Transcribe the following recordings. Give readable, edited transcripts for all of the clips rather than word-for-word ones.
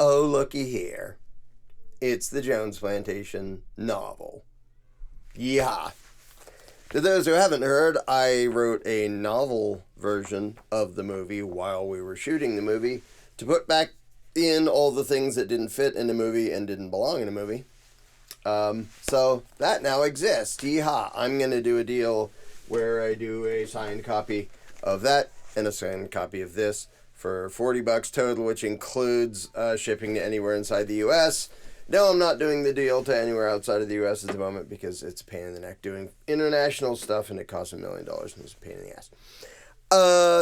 Oh, looky here. It's the Jones Plantation novel. Yeehaw. To those who haven't heard, I wrote a novel version of the movie while we were shooting the movie to put back in all the things that didn't fit in the movie and didn't belong in the movie. So that now exists. Yeehaw. I'm going to do a deal where I do a signed copy of that and a signed copy of this for $40 total, which includes shipping to anywhere inside the U.S. No, I'm not doing the deal to anywhere outside of the U.S. at the moment because it's a pain in the neck doing international stuff and it costs $1 million and it's a pain in the ass.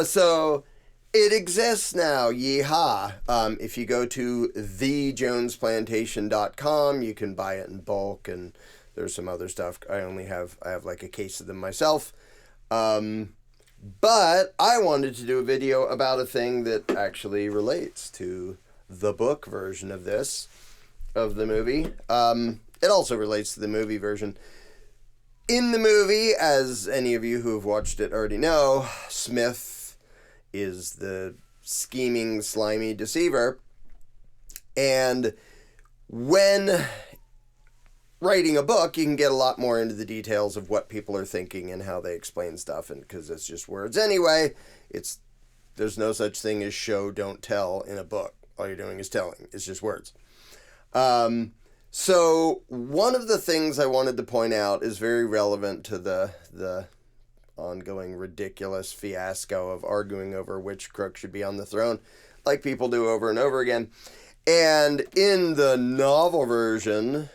So it exists now. Yeehaw. If you go to thejonesplantation.com, you can buy it in bulk and there's some other stuff. I have like a case of them myself. But I wanted to do a video about a thing that actually relates to the book version of this. Of the movie. It also relates to the movie version. In the movie, as any of you who have watched it already know, Smith is the scheming, slimy deceiver. And when writing a book, you can get a lot more into the details of what people are thinking and how they explain stuff, and because it's just words anyway, there's no such thing as show, don't tell in a book. All you're doing is telling. It's just words. So one of the things I wanted to point out is very relevant to the ongoing ridiculous fiasco of arguing over which crook should be on the throne, like people do over and over again. And in the novel version,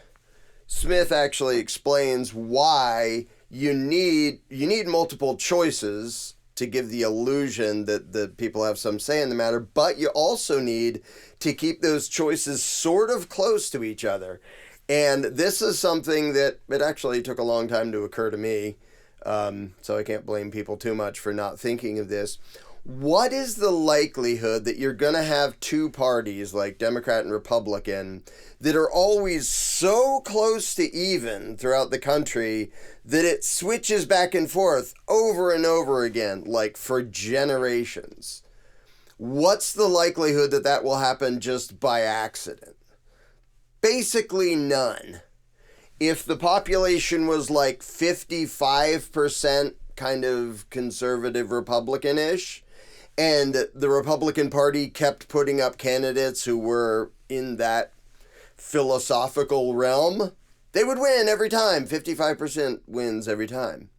Smith actually explains why you need multiple choices to give the illusion that the people have some say in the matter, but you also need to keep those choices sort of close to each other. And this is something that it actually took a long time to occur to me, so I can't blame people too much for not thinking of this. What is the likelihood that you're going to have two parties, like Democrat and Republican, that are always so close to even throughout the country that it switches back and forth over and over again, like for generations? What's the likelihood that that will happen just by accident? Basically none. If the population was like 55% kind of conservative Republican-ish, and the Republican Party kept putting up candidates who were in that philosophical realm, they would win every time. 55% wins every time.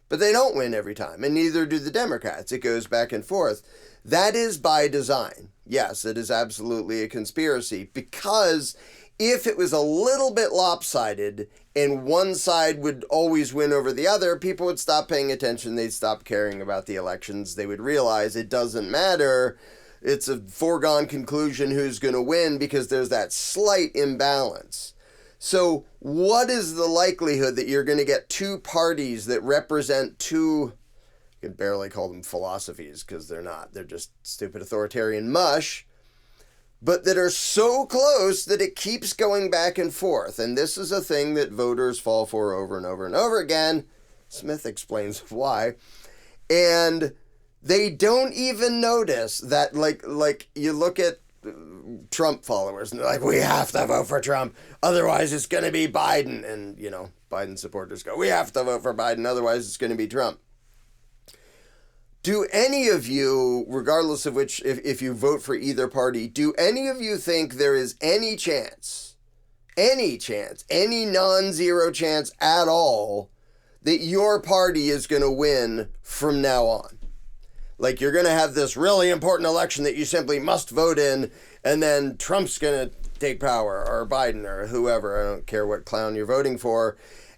But they don't win every time, and neither do the Democrats. It goes back and forth. That is by design. Yes, it is absolutely a conspiracy, because if it was a little bit lopsided and one side would always win over the other, people would stop paying attention. They'd stop caring about the elections. They would realize it doesn't matter. It's a foregone conclusion who's going to win because there's that slight imbalance. So what is the likelihood that you're going to get two parties that represent two, you can barely call them philosophies because they're not. They're just stupid authoritarian mush, but that are so close that it keeps going back and forth. And this is a thing that voters fall for over and over and over again. Smith explains why. And they don't even notice that, like you look at Trump followers and they're like, we have to vote for Trump, otherwise it's going to be Biden. And, Biden supporters go, we have to vote for Biden, otherwise it's going to be Trump. Do any of you, regardless of which, if you vote for either party, do any of you think there is any non-zero chance at all that your party is going to win from now on? Like, you're going to have this really important election that you simply must vote in, and then Trump's going to take power, or Biden, or whoever. I don't care what clown you're voting for.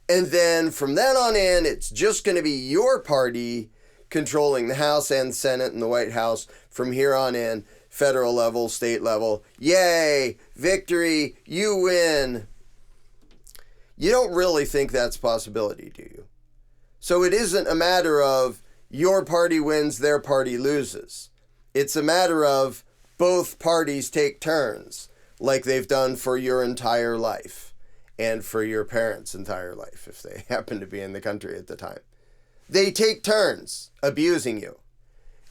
And then from then on in, it's just going to be your party controlling the House and Senate and the White House from here on in, federal level, state level. Yay, victory, you win. You don't really think that's a possibility, do you? So it isn't a matter of your party wins, their party loses. It's a matter of both parties take turns, like they've done for your entire life and for your parents' entire life, if they happen to be in the country at the time. They take turns abusing you.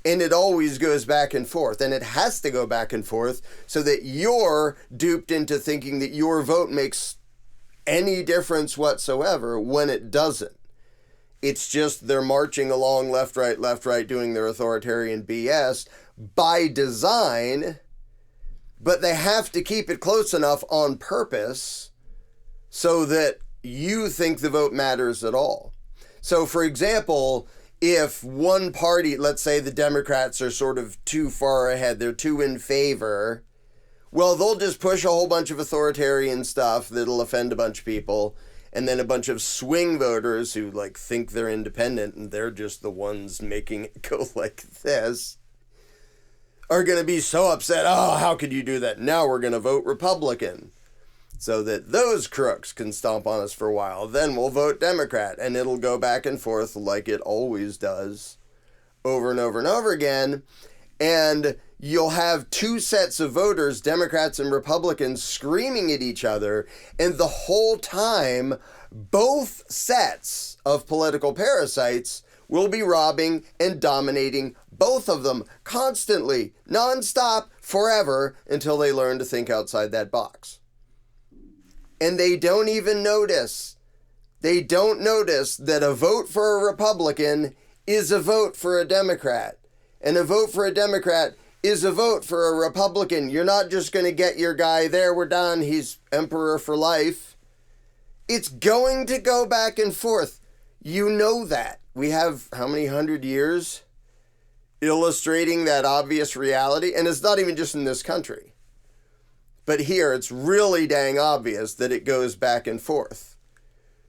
And it always goes back and forth, and it has to go back and forth so that you're duped into thinking that your vote makes any difference whatsoever when it doesn't. It's just they're marching along left, right, doing their authoritarian BS by design, but they have to keep it close enough on purpose so that you think the vote matters at all. So, for example, if one party, let's say the Democrats are sort of too far ahead, they're too in favor, well, they'll just push a whole bunch of authoritarian stuff that'll offend a bunch of people, and then a bunch of swing voters who like think they're independent and they're just the ones making it go like this are going to be so upset. Oh, how could you do that? Now we're going to vote Republican so that those crooks can stomp on us for a while. Then we'll vote Democrat, and it'll go back and forth like it always does over and over and over again. And you'll have two sets of voters, Democrats and Republicans, screaming at each other. And the whole time, both sets of political parasites will be robbing and dominating both of them constantly, nonstop, forever, until they learn to think outside that box. And they don't even notice. They don't notice that a vote for a Republican is a vote for a Democrat. And a vote for a Democrat is a vote for a Republican. You're not just going to get your guy there, we're done, he's emperor for life. It's going to go back and forth. You know that. We have how many 100 years illustrating that obvious reality? And it's not even just in this country. But here, it's really dang obvious that it goes back and forth.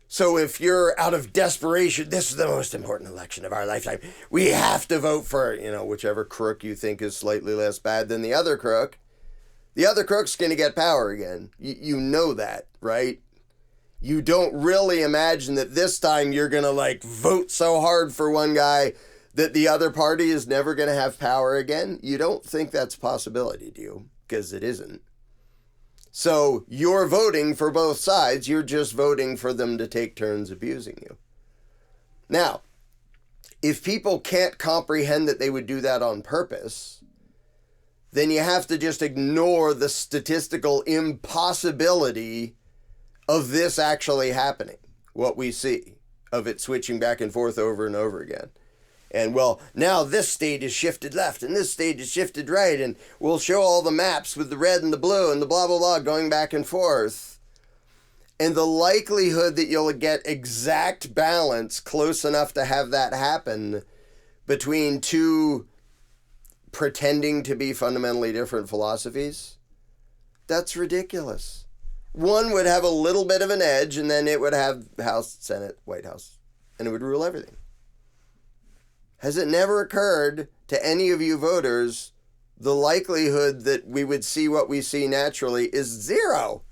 So if you're out of desperation, this is the most important election of our lifetime, we have to vote for, whichever crook you think is slightly less bad than the other crook. The other crook's going to get power again. You know that, right? You don't really imagine that this time you're going to vote so hard for one guy that the other party is never going to have power again. You don't think that's a possibility, do you? Because it isn't. So you're voting for both sides. You're just voting for them to take turns abusing you. Now, if people can't comprehend that they would do that on purpose, then you have to just ignore the statistical impossibility of this actually happening, what we see, of it switching back and forth over and over again. And well, now this state is shifted left and this state is shifted right, and we'll show all the maps with the red and the blue and the blah, blah, blah going back and forth. And the likelihood that you'll get exact balance close enough to have that happen between two pretending to be fundamentally different philosophies, that's ridiculous. One would have a little bit of an edge, and then it would have House, Senate, White House, and it would rule everything. Has it never occurred to any of you voters the likelihood that we would see what we see naturally is zero?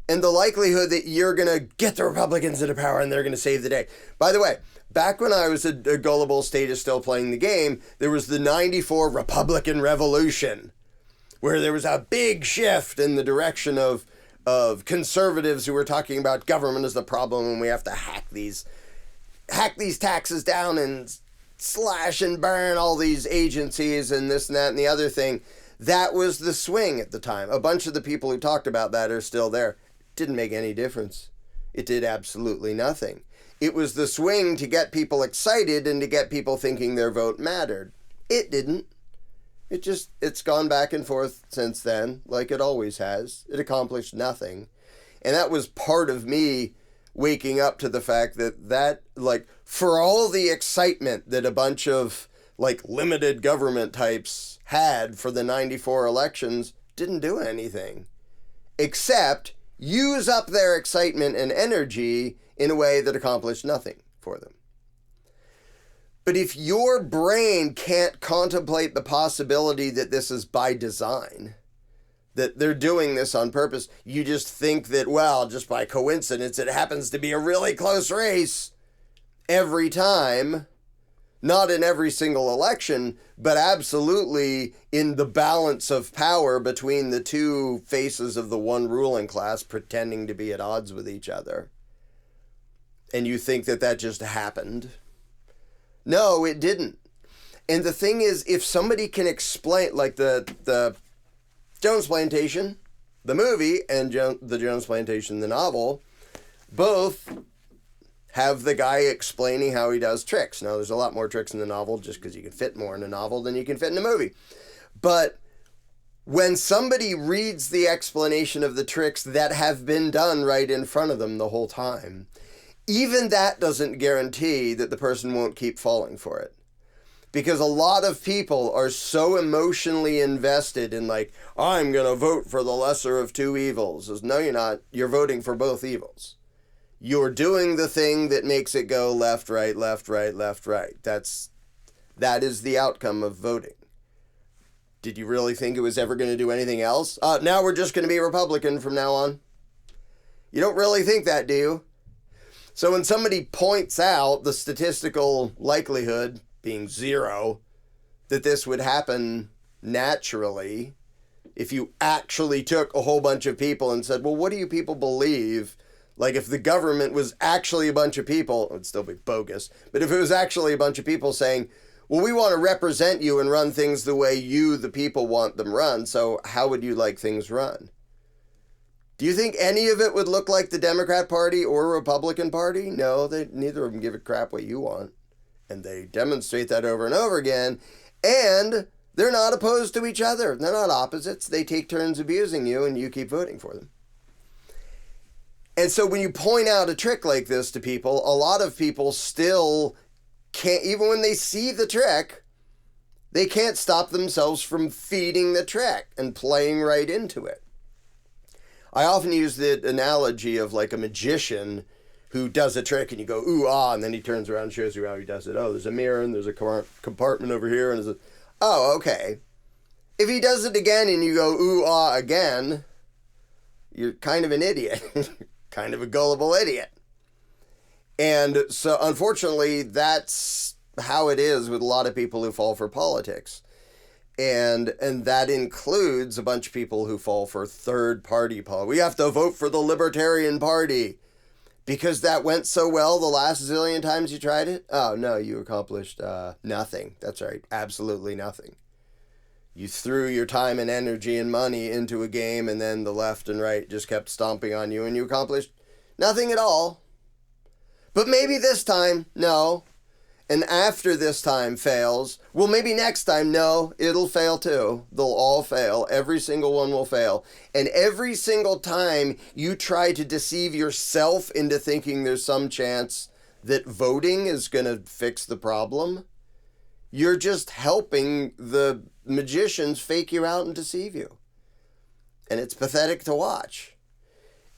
And the likelihood that you're going to get the Republicans into power and they're going to save the day. By the way, back when I was a gullible statist still playing the game, there was the 94 Republican Revolution, where there was a big shift in the direction of conservatives who were talking about government as the problem and we have to hack these taxes down and slash and burn all these agencies and this and that and the other thing. That was the swing at the time. A bunch of the people who talked about that are still there. It didn't make any difference. It did absolutely nothing. It was the swing to get people excited and to get people thinking their vote mattered. It didn't. It's gone back and forth since then, like it always has. It accomplished nothing. And that was part of me waking up to the fact that for all the excitement that a bunch of limited government types had for the 94 elections, didn't do anything except use up their excitement and energy in a way that accomplished nothing for them. But if your brain can't contemplate the possibility that this is by design, that they're doing this on purpose, you just think that, well, just by coincidence, it happens to be a really close race every time, not in every single election, but absolutely in the balance of power between the two faces of the one ruling class pretending to be at odds with each other. And you think that just happened. No, it didn't. And the thing is, if somebody can explain, like the Jones Plantation, the movie, and the Jones Plantation, the novel, both have the guy explaining how he does tricks. Now, there's a lot more tricks in the novel just because you can fit more in a novel than you can fit in a movie. But when somebody reads the explanation of the tricks that have been done right in front of them the whole time, even that doesn't guarantee that the person won't keep falling for it. Because a lot of people are so emotionally invested in like, I'm going to vote for the lesser of two evils. As, no, you're not. You're voting for both evils. You're doing the thing that makes it go left, right, left, right, left, right. That is the outcome of voting. Did you really think it was ever going to do anything else? Now we're just going to be Republican from now on. You don't really think that, do you? So when somebody points out the statistical likelihood, being 0, that this would happen naturally, if you actually took a whole bunch of people and said, well, what do you people believe? Like if the government was actually a bunch of people, it would still be bogus, but if it was actually a bunch of people saying, well, we want to represent you and run things the way you, the people, want them run, so how would you like things run? Do you think any of it would look like the Democrat Party or Republican Party? No, neither of them give a crap what you want. And they demonstrate that over and over again. And they're not opposed to each other. They're not opposites. They take turns abusing you and you keep voting for them. And so when you point out a trick like this to people, a lot of people still can't, even when they see the trick, they can't stop themselves from feeding the trick and playing right into it. I often use the analogy of like a magician who does a trick and you go, ooh, ah, and then he turns around and shows you how he does it. Oh, there's a mirror and there's a compartment over here. And there's oh, okay. If he does it again and you go, ooh, ah, again, you're kind of an idiot. Kind of a gullible idiot. And so, unfortunately, that's how it is with a lot of people who fall for politics. And that includes a bunch of people who fall for third-party politics. We have to vote for the Libertarian Party because that went so well the last zillion times you tried it. Oh, no, you accomplished nothing. That's right, absolutely nothing. You threw your time and energy and money into a game, and then the left and right just kept stomping on you, and you accomplished nothing at all. But maybe this time, no. And after this time fails, well, maybe next time, no, it'll fail too. They'll all fail. Every single one will fail. And every single time you try to deceive yourself into thinking there's some chance that voting is going to fix the problem, you're just helping the magicians fake you out and deceive you. And it's pathetic to watch.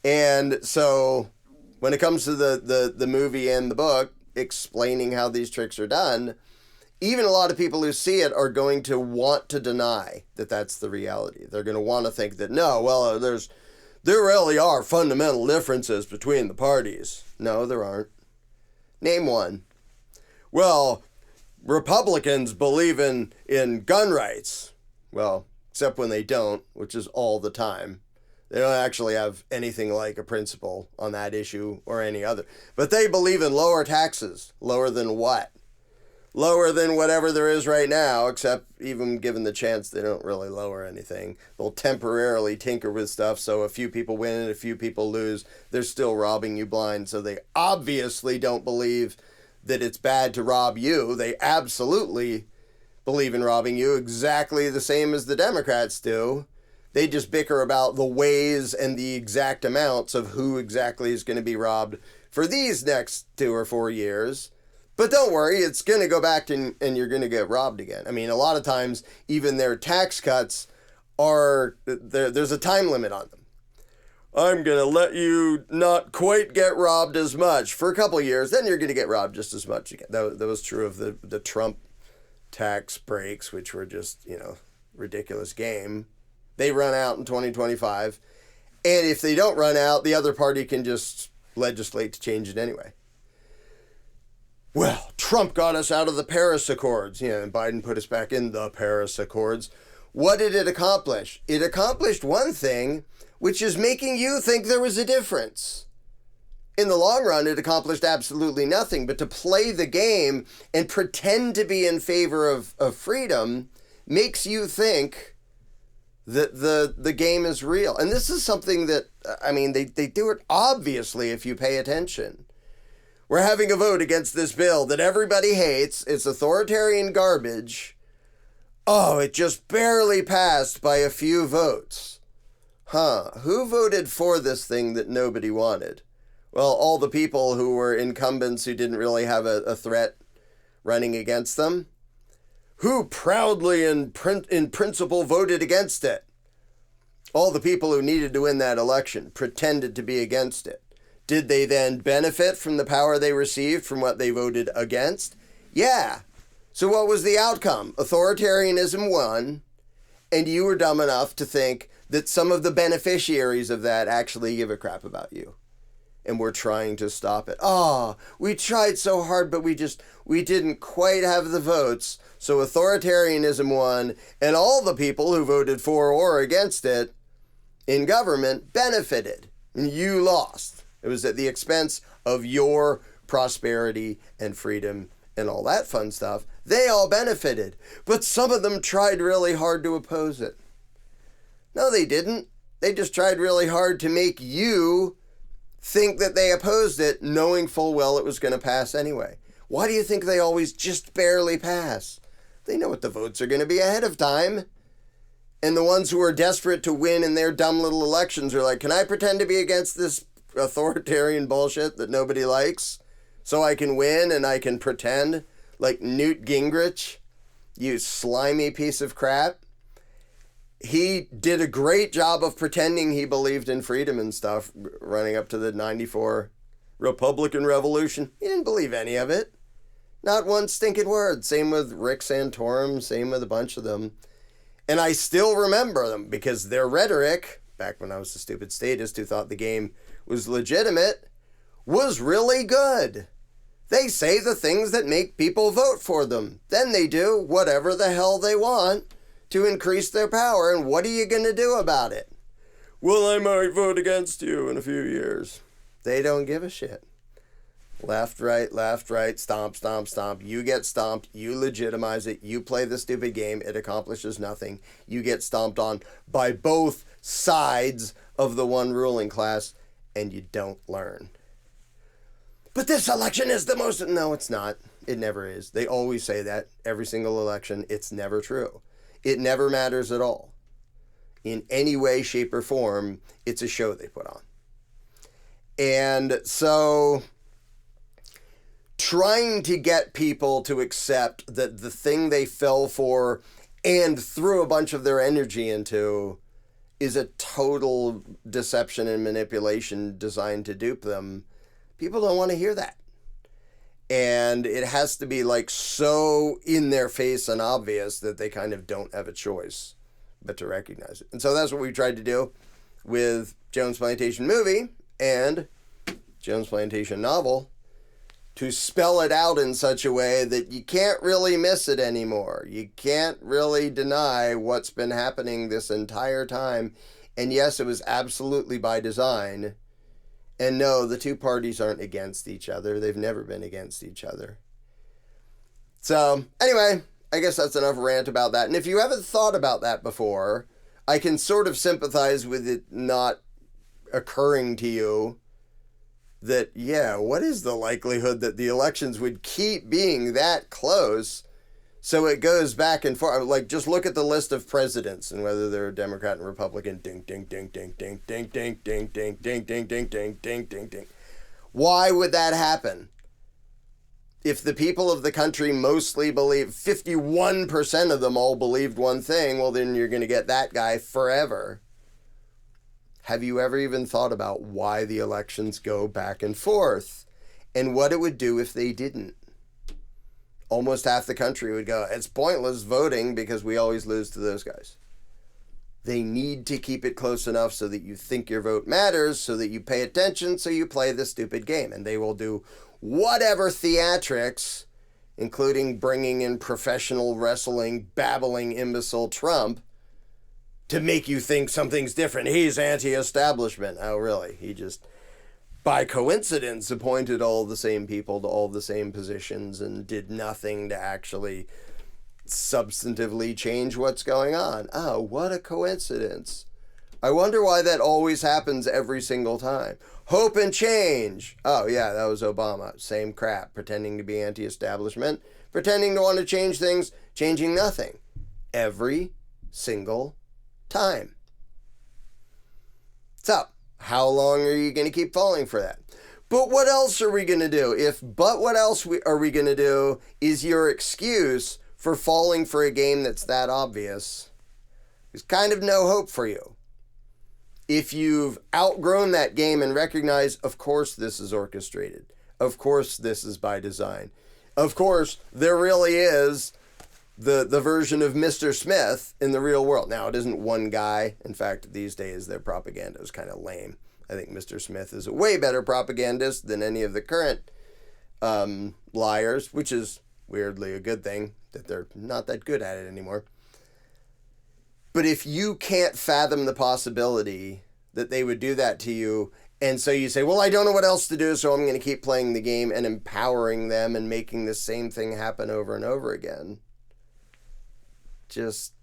And so when it comes to the movie and the book, explaining how these tricks are done, even a lot of people who see it are going to want to deny that that's the reality. They're going to want to think that, no, well, there really are fundamental differences between the parties. No, there aren't. Name one. Well, Republicans believe in gun rights. Well, except when they don't, which is all the time. They don't actually have anything like a principle on that issue or any other. But they believe in lower taxes. Lower than what? Lower than whatever there is right now, except even given the chance they don't really lower anything. They'll temporarily tinker with stuff, so a few people win and a few people lose. They're still robbing you blind, so they obviously don't believe that it's bad to rob you. They absolutely believe in robbing you exactly the same as the Democrats do. They just bicker about the ways and the exact amounts of who exactly is going to be robbed for these next 2 or 4 years. But don't worry, it's going to go back to, and you're going to get robbed again. I mean, a lot of times, even their tax cuts are, there's a time limit on them. I'm going to let you not quite get robbed as much for a couple of years, then you're going to get robbed just as much again. That was true of the Trump tax breaks, which were just, ridiculous game. They run out in 2025. And if they don't run out, the other party can just legislate to change it anyway. Well, Trump got us out of the Paris Accords, and Biden put us back in the Paris Accords. What did it accomplish? It accomplished one thing, which is making you think there was a difference. In the long run, it accomplished absolutely nothing. But to play the game and pretend to be in favor of freedom makes you think that the game is real. And this is something that, I mean, they do it obviously if you pay attention. We're having a vote against this bill that everybody hates. It's authoritarian garbage. Oh, it just barely passed by a few votes. Who voted for this thing that nobody wanted? Well, all the people who were incumbents who didn't really have a threat running against them. Who proudly in principle voted against it? All the people who needed to win that election pretended to be against it. Did they then benefit from the power they received from what they voted against? Yeah. So what was the outcome? Authoritarianism won, and you were dumb enough to think that some of the beneficiaries of that actually give a crap about you. And we're trying to stop it. We tried so hard, but we didn't quite have the votes. So authoritarianism won, and all the people who voted for or against it in government benefited. And you lost. It was at the expense of your prosperity and freedom and all that fun stuff. They all benefited, but some of them tried really hard to oppose it. No, they didn't. They just tried really hard to make you think that they opposed it, knowing full well it was going to pass anyway. Why do you think they always just barely pass? They know what the votes are going to be ahead of time. And the ones who are desperate to win in their dumb little elections are like, can I pretend to be against this authoritarian bullshit that nobody likes so I can win and I can pretend like Newt Gingrich, you slimy piece of crap? He did a great job of pretending he believed in freedom and stuff running up to the 94 Republican Revolution. He didn't believe any of it. Not one stinking word. Same with Rick Santorum, same with a bunch of them. And I still remember them because their rhetoric, back when I was a stupid statist who thought the game was legitimate, was really good. They say the things that make people vote for them. Then they do whatever the hell they want to increase their power. And what are you going to do about it? Well, I might vote against you in a few years. They don't give a shit. Left, right, stomp, stomp, stomp. You get stomped. You legitimize it. You play the stupid game. It accomplishes nothing. You get stomped on by both sides of the one ruling class, and you don't learn. But this election is the most... No, it's not. It never is. They always say that every single election. It's never true. It never matters at all. In any way, shape, or form, it's a show they put on. And so trying to get people to accept that the thing they fell for and threw a bunch of their energy into is a total deception and manipulation designed to dupe them, people don't want to hear that. And it has to be like so in their face and obvious that they kind of don't have a choice but to recognize it. And so that's what we tried to do with Jones Plantation movie and Jones Plantation novel, to spell it out in such a way that you can't really miss it anymore. You can't really deny what's been happening this entire time. And yes, it was absolutely by design. And no, the two parties aren't against each other. They've never been against each other. So anyway, I guess that's enough rant about that. And if you haven't thought about that before, I can sort of sympathize with it not occurring to you that, yeah, what is the likelihood that the elections would keep being that close so it goes back and forth? Like, just look at the list of presidents and whether they're Democrat and Republican. Ding, ding, ding, ding, ding, ding, ding, ding, ding, ding, ding, ding, ding, ding, ding, ding. Why would that happen? If the people of the country mostly believe, 51% of them all believed one thing, well, then you're going to get that guy forever. Have you ever even thought about why the elections go back and forth and what it would do if they didn't? Almost half the country would go, it's pointless voting because we always lose to those guys. They need to keep it close enough so that you think your vote matters, so that you pay attention, so you play the stupid game. And they will do whatever theatrics, including bringing in professional wrestling, babbling imbecile Trump, to make you think something's different. He's anti-establishment. Oh, really? by coincidence, appointed all the same people to all the same positions and did nothing to actually substantively change what's going on. Oh, what a coincidence. I wonder why that always happens every single time. Hope and change. Oh, yeah, that was Obama. Same crap. Pretending to be anti-establishment. Pretending to want to change things. Changing nothing. Every single time. So, how long are you going to keep falling for that? But what else are we going to do? What else are we going to do is your excuse for falling for a game that's that obvious. There's kind of no hope for you. If you've outgrown that game and recognize, of course this is orchestrated. Of course this is by design. Of course there really is the version of Mr. Smith in the real world. Now, it isn't one guy. In fact, these days their propaganda is kind of lame. I think Mr. Smith is a way better propagandist than any of the current liars, which is weirdly a good thing that they're not that good at it anymore. But if you can't fathom the possibility that they would do that to you, and so you say, well, I don't know what else to do, so I'm going to keep playing the game and empowering them and making the same thing happen over and over again. Just,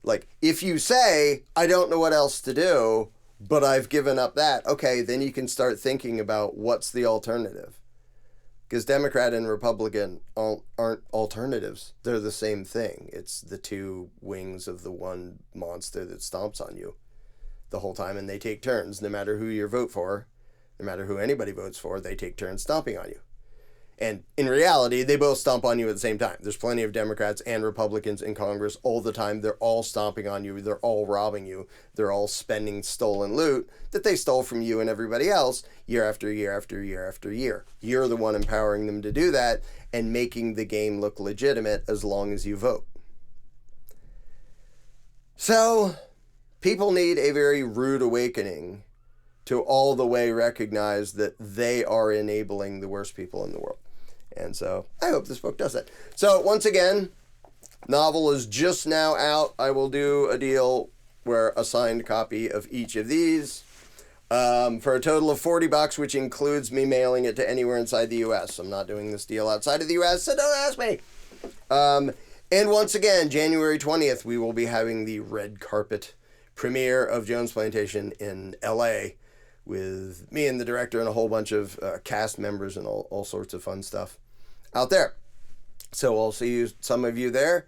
like, if you say, I don't know what else to do, but I've given up that, okay, then you can start thinking about what's the alternative. Because Democrat and Republican aren't alternatives. They're the same thing. It's the two wings of the one monster that stomps on you the whole time, and they take turns. No matter who you vote for, no matter who anybody votes for, they take turns stomping on you. And in reality, they both stomp on you at the same time. There's plenty of Democrats and Republicans in Congress all the time. They're all stomping on you. They're all robbing you. They're all spending stolen loot that they stole from you and everybody else year after year after year after year. You're the one empowering them to do that and making the game look legitimate as long as you vote. So, people need a very rude awakening to all the way recognize that they are enabling the worst people in the world. And so I hope this book does that. So once again, novel is just now out. I will do a deal where a signed copy of each of these for a total of $40, which includes me mailing it to anywhere inside the U.S. I'm not doing this deal outside of the U.S., so don't ask me. And once again, January 20th, we will be having the red carpet premiere of Jones Plantation in L.A., with me and the director and a whole bunch of cast members and all sorts of fun stuff out there. So I'll see some of you there.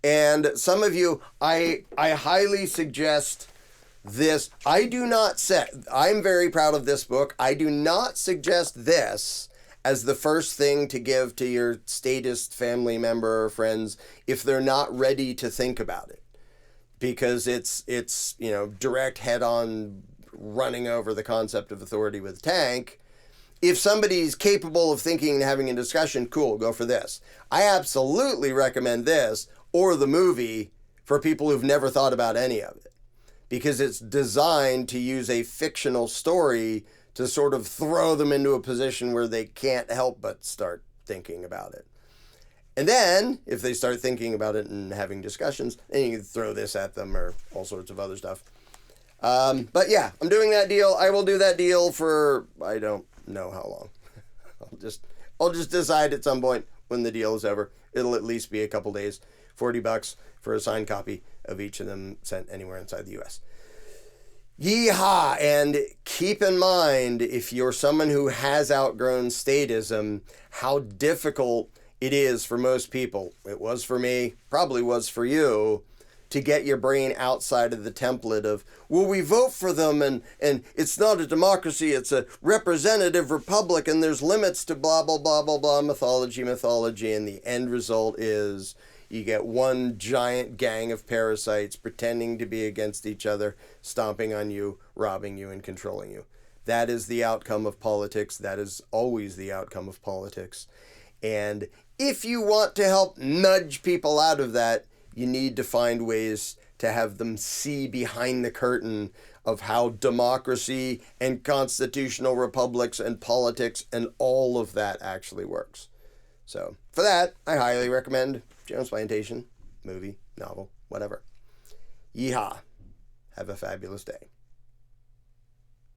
And some of you, I highly suggest this. I'm very proud of this book. I do not suggest this as the first thing to give to your statist family member or friends if they're not ready to think about it. Because it's direct head-on running over the concept of authority with a tank. If somebody's capable of thinking and having a discussion, cool, go for this. I absolutely recommend this or the movie for people who've never thought about any of it, because it's designed to use a fictional story to sort of throw them into a position where they can't help but start thinking about it. And then, if they start thinking about it and having discussions, then you can throw this at them or all sorts of other stuff. But yeah, I'm doing that deal. I will do that deal for, I don't know how long. I'll just decide at some point when the deal is over. It'll at least be a couple days. $40 for a signed copy of each of them sent anywhere inside the U.S. Yeehaw! And keep in mind, if you're someone who has outgrown statism, how difficult it is for most people. It was for me, probably was for you, to get your brain outside of the template of, well, we vote for them and it's not a democracy, it's a representative republic and there's limits to blah, blah, blah, blah, blah, mythology, and the end result is you get one giant gang of parasites pretending to be against each other, stomping on you, robbing you, and controlling you. That is the outcome of politics. That is always the outcome of politics. And if you want to help nudge people out of that, you need to find ways to have them see behind the curtain of how democracy and constitutional republics and politics and all of that actually works. So for that, I highly recommend Jones Plantation, movie, novel, whatever. Yeehaw. Have a fabulous day.